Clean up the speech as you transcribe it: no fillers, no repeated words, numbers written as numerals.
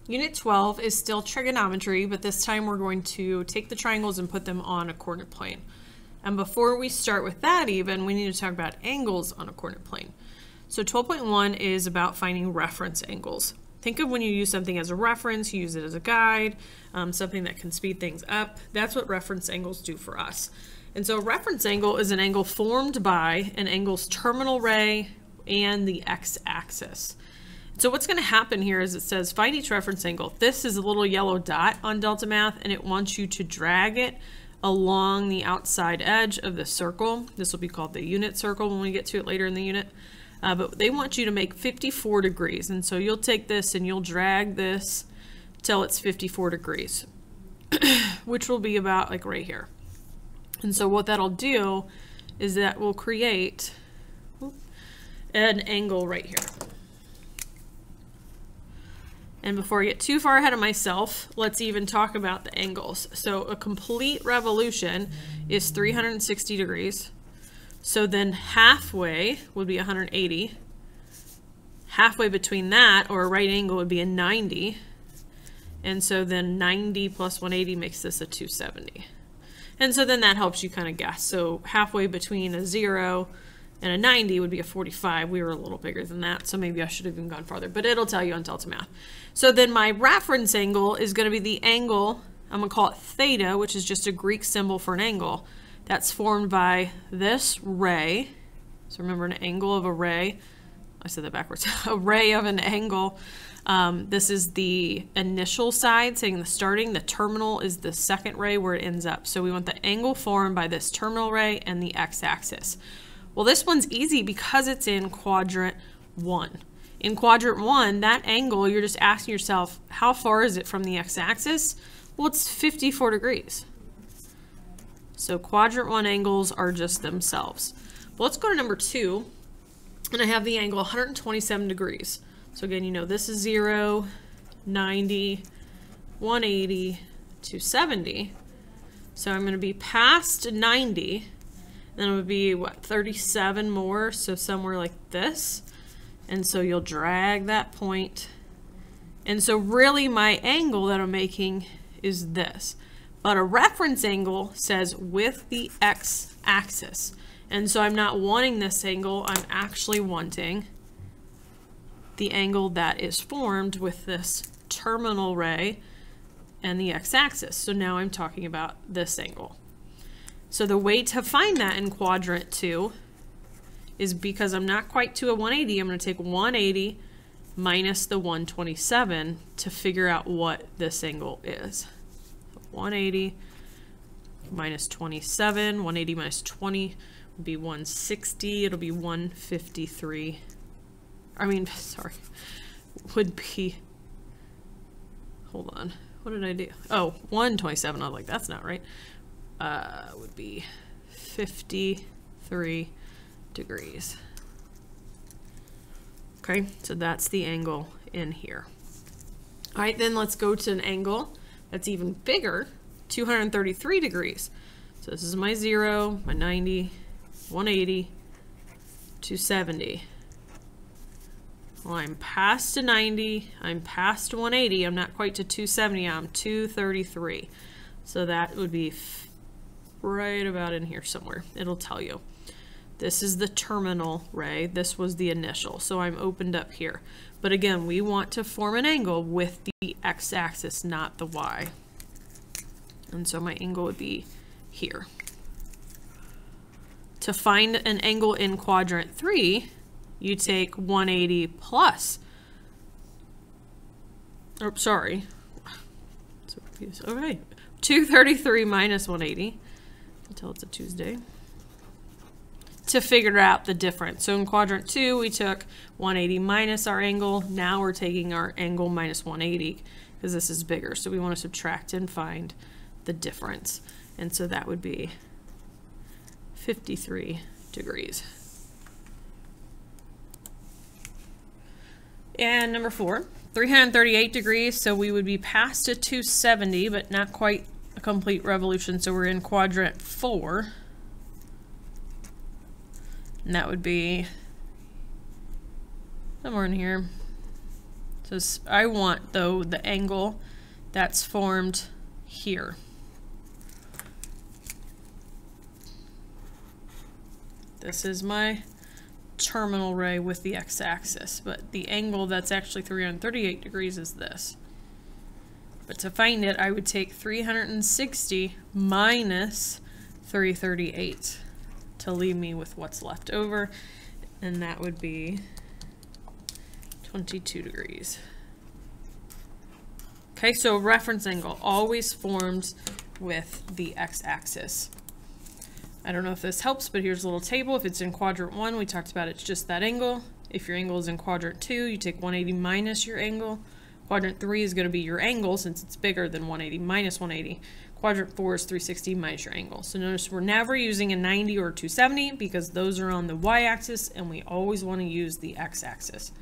Unit 12 is still trigonometry, but this time we're going to take the triangles and put them on a coordinate plane. And before we start with that even, we need to talk about angles on a coordinate plane. So 12.1 is about finding reference angles. Think of when you use something as a reference, you use it as a guide, something that can speed things up. That's what reference angles do for us. And so a reference angle is an angle formed by an angle's terminal ray and the x-axis. So what's going to happen here is it says find each reference angle. This is a little yellow dot on Delta Math, and it wants you to drag it along the outside edge of the circle. This will be called the unit circle when we get to it later in the unit. But they want you to make 54 degrees. And so you'll take this and you'll drag this till it's 54 degrees, which will be about like right here. And so what that'll do is that will create an angle right here. And before I get too far ahead of myself, let's even talk about the angles. So a complete revolution is 360 degrees. So then halfway would be 180. Halfway between that, or a right angle, would be a 90. And so then 90 plus 180 makes this a 270. And so then that helps you kind of guess. So halfway between a 0 and a 90 would be a 45. We were a little bigger than that, so maybe I should have even gone farther, but it'll tell you on Delta Math. So then my reference angle is going to be the angle, I'm going to call it theta, which is just a Greek symbol for an angle. That's formed by this ray. So remember, an angle of a ray. I said that backwards. A ray of an angle. This is the initial side, saying the starting. The terminal is the second ray where it ends up. So we want the angle formed by this terminal ray and the x-axis. Well, this one's easy because it's in quadrant 1. In quadrant 1, that angle, you're just asking yourself, how far is it from the x-axis? Well, it's 54 degrees. So quadrant 1 angles are just themselves. Well, let's go to number 2, and I have the angle 127 degrees. So again, you know, this is 0, 90, 180, 270. So I'm going to be past 90. Then it would be, what, 37 more, so somewhere like this. And so you'll drag that point. And so really my angle that I'm making is this. But a reference angle says with the x-axis. And so I'm not wanting this angle, I'm actually wanting the angle that is formed with this terminal ray and the x-axis. So now I'm talking about this angle. So the way to find that in quadrant 2 is, because I'm not quite to a 180, I'm going to take 180 minus the 127 to figure out what this angle is. 180 minus 27, 180 minus 20 would be 160, it'll be 153. I mean, sorry, would be, hold on, what did I do? Oh, 127, I was like, that's not right. Would be 53 degrees. Okay, so that's the angle in here. All right, then let's go to an angle that's even bigger, 233 degrees. So this is my 0, my 90, 180, 270. Well, I'm past to 90, I'm past 180, I'm not quite to 270, I'm 233. So that would be right about in here somewhere. It'll tell you. This is the terminal ray. This was the initial. So I'm opened up here. But again, we want to form an angle with the x-axis, not the y. And so my angle would be here. To find an angle in quadrant 3, you take 180 plus. Oh, sorry. So confused. Okay. 233 minus 180. Until it's a Tuesday, to figure out the difference. So in quadrant 2, we took 180 minus our angle. Now we're taking our angle minus 180 because this is bigger. So we want to subtract and find the difference. And so that would be 53 degrees. And number 4, 338 degrees. So we would be past a 270, but not quite a complete revolution, so we're in quadrant 4, and that would be somewhere in here. So I want, though, the angle that's formed here. This is my terminal ray with the x-axis, but the angle that's actually 338 degrees is this. But to find it, I would take 360 minus 338 to leave me with what's left over, and that would be 22 degrees. Okay, so reference angle always formed with the x-axis. I don't know if this helps, but here's a little table. If it's in quadrant 1, we talked about it's just that angle. If your angle is in quadrant 2, you take 180 minus your angle. Quadrant 3 is going to be your angle since it's bigger than 180 minus 180. Quadrant 4 is 360 minus your angle. So notice we're never using a 90 or 270 because those are on the y-axis and we always want to use the x-axis.